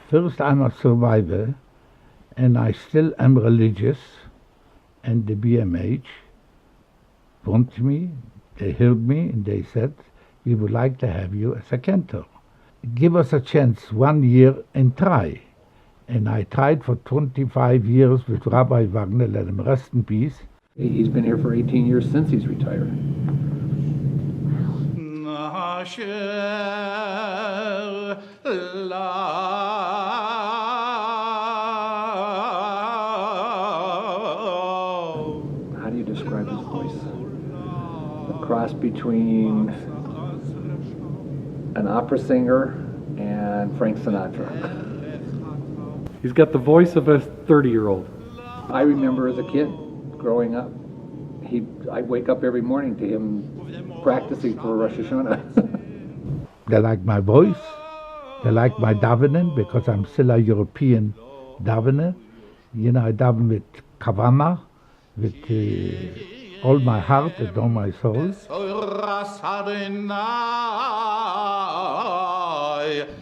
First, I'm a survivor, and I still am religious, and the BMH wanted me, they heard me, and they said, we would like to have you as a cantor. Give us a chance 1 year and try. And I tried for 25 years with Rabbi Wagner, let him rest in peace. He's been here for 18 years since he's retired. How do you describe his voice? A cross between an opera singer and Frank Sinatra. He's got the voice of a 30-year-old. I remember as a kid growing up, I'd wake up every morning to him practicing for Rosh Hashanah. They like my voice, they like my davening, because I'm still a European davener. You know, I daven with kavana, with all my heart and all my soul.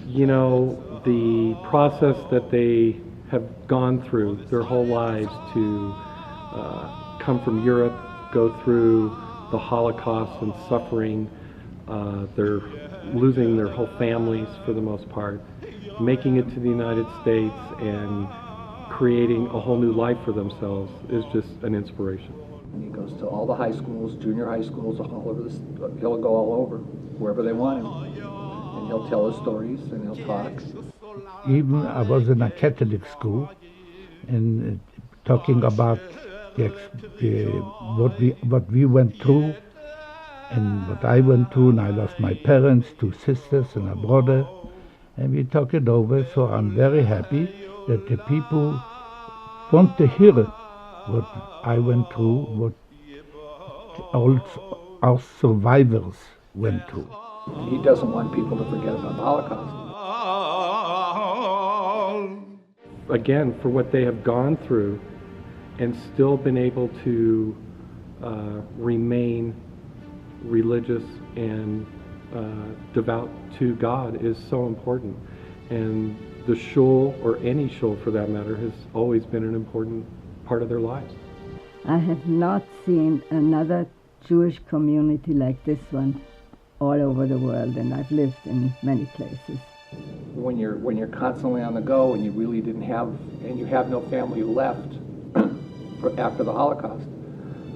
You know, the process that they have gone through their whole lives to come from Europe, go through the Holocaust and suffering, they're losing their whole families for the most part, making it to the United States and creating a whole new life for themselves is just an inspiration. And he goes to all the high schools, junior high schools, all over this. He'll go all over, wherever they want him. And he'll tell his stories and he'll talk. Even I was in a Catholic school, and talking about what we went through, and what I went through, and I lost my parents, 2 sisters and a brother, and we talked it over. So I'm very happy that the people want to hear what I went through, what all our survivors went through. He doesn't want people to forget about the Holocaust. Again, for what they have gone through and still been able to remain religious and devout to God is so important. And the shul, or any shul for that matter, has always been an important part of their lives. I have not seen another Jewish community like this one all over the world, and I've lived in many places. When you're constantly on the go and you really didn't have, and you have no family left after the Holocaust,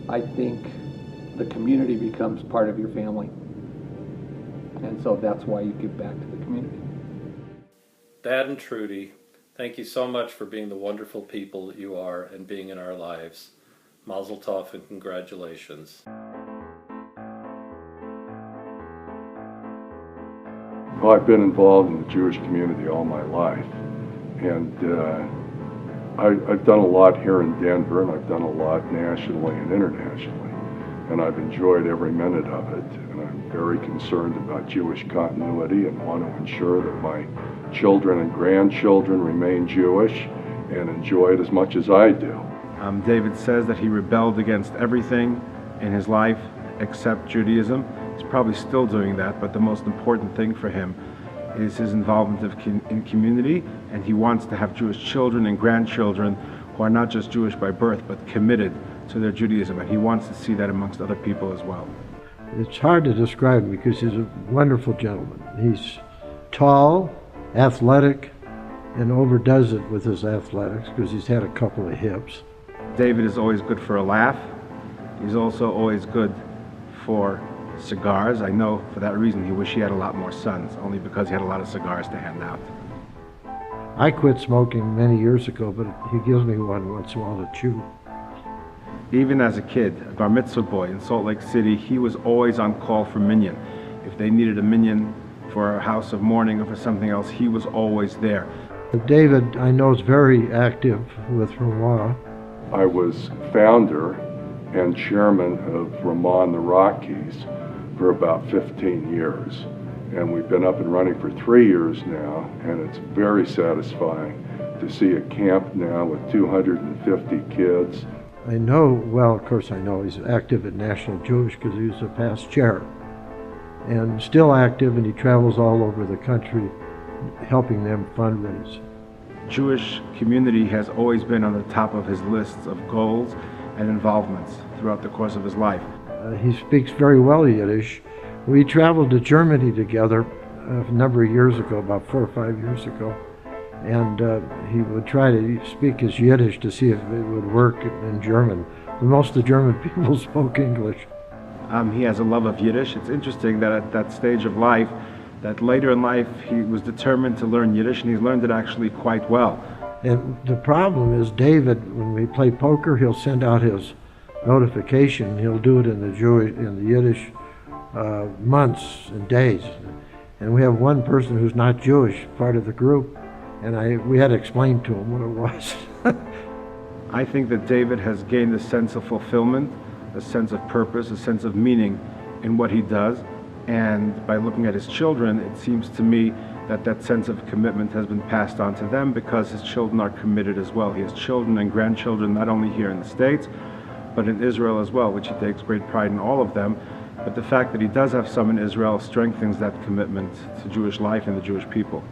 I think the community becomes part of your family. And so that's why you give back to the community. Dad and Trude, thank you so much for being the wonderful people that you are and being in our lives. Mazel tov and congratulations. Well, I've been involved in the Jewish community all my life, and I've done a lot here in Denver, and I've done a lot nationally and internationally, and I've enjoyed every minute of it, and I'm very concerned about Jewish continuity and want to ensure that my children and grandchildren remain Jewish and enjoy it as much as I do. David says that he rebelled against everything in his life except Judaism. He's probably still doing that, but the most important thing for him is his involvement in community, and he wants to have Jewish children and grandchildren who are not just Jewish by birth, but committed to their Judaism, and he wants to see that amongst other people as well. It's hard to describe him because he's a wonderful gentleman. He's tall, athletic, and overdoes it with his athletics because he's had a couple of hips. David is always good for a laugh. He's also always good for cigars. I know for that reason he wished he had a lot more sons, only because he had a lot of cigars to hand out. I quit smoking many years ago, but he gives me one once in a while to chew. Even as a kid, a bar mitzvah boy in Salt Lake City, he was always on call for minyan. If they needed a minyan for a house of mourning or for something else, he was always there. David, I know, is very active with Ramah. I was founder and chairman of Ramah and the Rockies for about 15 years. And we've been up and running for 3 years now, and it's very satisfying to see a camp now with 250 kids. I know, well, of course I know he's active at National Jewish because he was a past chair. And still active, and he travels all over the country helping them fundraise. Jewish community has always been on the top of his lists of goals and involvements throughout the course of his life. He speaks very well Yiddish. We traveled to Germany together a number of years ago, about 4 or 5 years ago, and he would try to speak his Yiddish to see if it would work in German. But most of the German people spoke English. He has a love of Yiddish. It's interesting that at that stage of life, that later in life, he was determined to learn Yiddish, and he's learned it actually quite well. And the problem is David, when we play poker, he'll send out his notification. He'll do it in the Yiddish months and days. And we have one person who's not Jewish, part of the group, and we had to explain to him what it was. I think that David has gained a sense of fulfillment, a sense of purpose, a sense of meaning in what he does. And by looking at his children, it seems to me that that sense of commitment has been passed on to them because his children are committed as well. He has children and grandchildren not only here in the States, but in Israel as well, which he takes great pride in all of them. But the fact that he does have some in Israel strengthens that commitment to Jewish life and the Jewish people.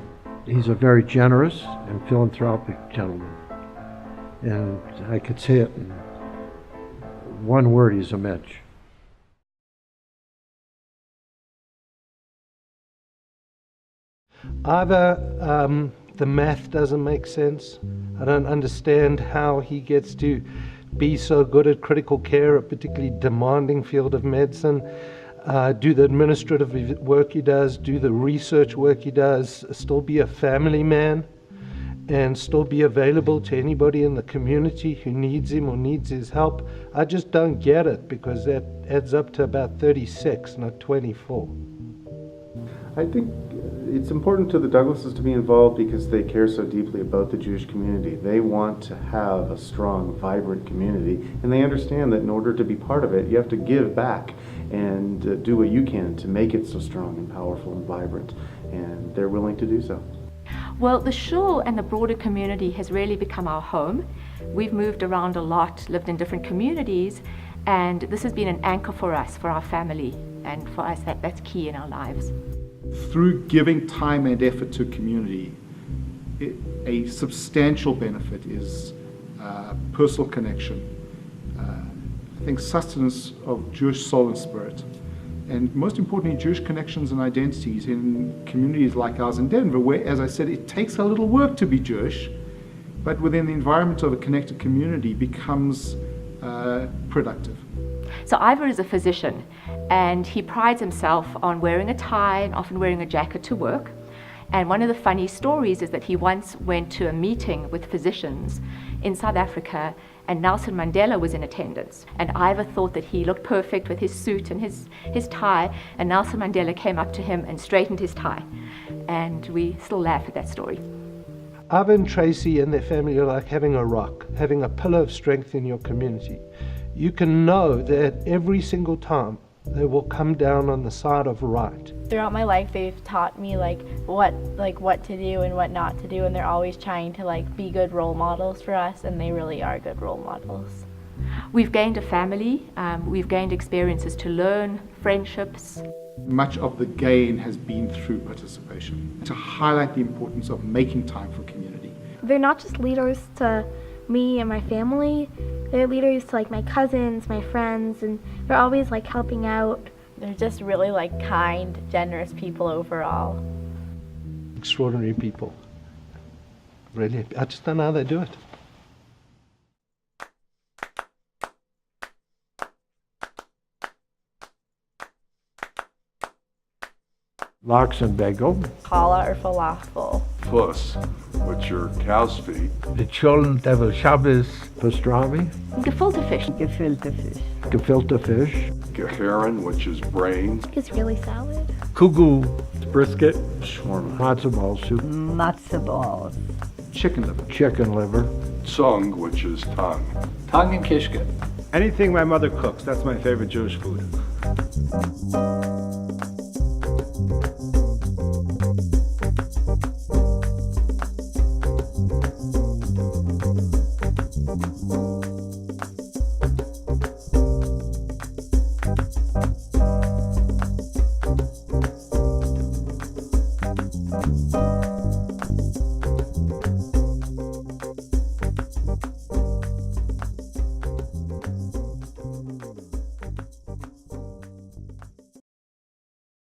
He's a very generous and philanthropic gentleman. And I could say it in one word, he's a Mensch. Ivor, the math doesn't make sense. I don't understand how he gets to be so good at critical care, a particularly demanding field of medicine, do the administrative work he does, do the research work he does, still be a family man, and still be available to anybody in the community who needs him or needs his help. I just don't get it, because that adds up to about 36, not 24. I think it's important to the Douglases to be involved because they care so deeply about the Jewish community. They want to have a strong, vibrant community, and they understand that in order to be part of it, you have to give back and do what you can to make it so strong and powerful and vibrant, and they're willing to do so. Well, the shul and the broader community has really become our home. We've moved around a lot, lived in different communities, and this has been an anchor for us, for our family, and for us that's key in our lives. Through giving time and effort to community, a substantial benefit is personal connection. I think sustenance of Jewish soul and spirit, and most importantly, Jewish connections and identities in communities like ours in Denver, where, as I said, it takes a little work to be Jewish, but within the environment of a connected community becomes productive. So Ivor is a physician, and he prides himself on wearing a tie and often wearing a jacket to work. And one of the funny stories is that he once went to a meeting with physicians in South Africa, and Nelson Mandela was in attendance. And Ivor thought that he looked perfect with his suit and his tie, and Nelson Mandela came up to him and straightened his tie. And we still laugh at that story. Ivor and Tracey and their family are like having a rock, having a pillar of strength in your community. You can know that every single time they will come down on the side of right. Throughout my life, they've taught me what to do and what not to do, and they're always trying to be good role models for us, and they really are good role models. We've gained a family, we've gained experiences to learn, friendships. Much of the gain has been through participation, to highlight the importance of making time for community. They're not just leaders to me and my family, they're leaders to my cousins, my friends, and they're always helping out. They're just really kind, generous people overall. Extraordinary people. Really, I just don't know how they do it. Lox and bagel. Challah or falafel. Fuss, which are cow's feet. The Cholent Devil Shabbos. Pastrami. Gefilte fish. Gefilte fish. Gefilte fish. Geharon, which is brains. Israeli salad. Kugu. Brisket. Shawarma. Matzo ball soup. Matzo balls. Chicken liver. Chicken liver. Tsung, which is tongue. Tongue and kishka. Anything my mother cooks, that's my favorite Jewish food.